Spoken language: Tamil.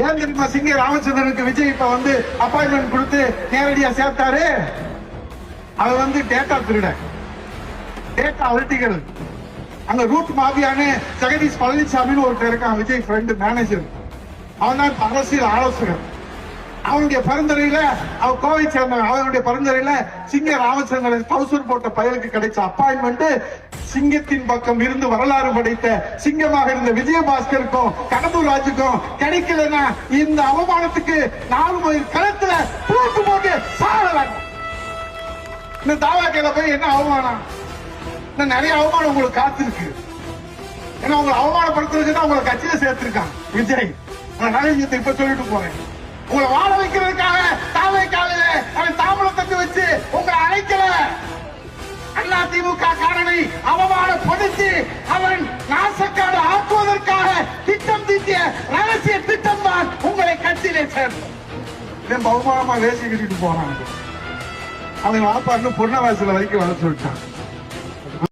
ஏன் தெரியுமா சிங்க ராமச்சந்திரனுக்கு விஜய் இப்ப அப்பாயின்மெண்ட் கொடுத்து நேரடியா சேர்த்தாரு? அவர் டேட்டா திருட, டேட்டா அல்டிகள். அங்க ரூட் மாபியானு ஜெகதீஷ் பழனிசாமின்னு ஒருத்தர் இருக்கான், விஜய் ஃப்ரெண்ட் மேனேஜர். அவன் தான் அரசியல் ஆலோசகர். அவனுடைய பரிந்துரையில, அவன் கோவை சேர்ந்தவன், அவனுடைய பரிந்துரையில சிங்க ராமச்சந்திரன் டவுசர் போட்ட பயலுக்கு கிடைச்ச அப்பாயின்மெண்ட் சிங்கத்தின் பக்கம் இருந்து வரலாறு படைத்த சிங்கமாக இருந்த விஜயபாஸ்கருக்கும் கடம்பூர் ராஜுக்கும் கிடைக்கலன்னா இந்த அவமானத்துக்கு 4 மைல் களத்துல பூட்டு போட்டு சாகலாம். இந்த தாவாக்கையில போய் என்ன அவமானம்? இன்னும் நிறைய அவமானம் உங்களுக்கு காத்திருக்கு. ஏன்னா உங்களை அவமானப்படுத்துறதுக்கு தான் உங்களை கட்சியில சேர்த்திருக்கான் விஜய். நரேந்திரத்தை இப்ப சொல்லிட்டு போறேன், உங்களை வாழ வைக்கிறதுக்காக தாவேக்காவிலே அவன் தாம்பலம் தட்டு வச்சு உங்களை அழைக்கல. அண்ணா திமுக காரனை அவமானப்படுத்தி அவன் நாசக்காடு ஆக்குவதற்காக திட்டம் தீட்டிய ரகசிய திட்டம் தான் உங்களை கட்சியிலே சேர்ந்தோம். அவமானமா வேசி கட்டிட்டு போறாங்க. அவன் வாப்பா இன்னும் பொன்னவாசல வரைக்கும் வர சொல்லிட்டான்.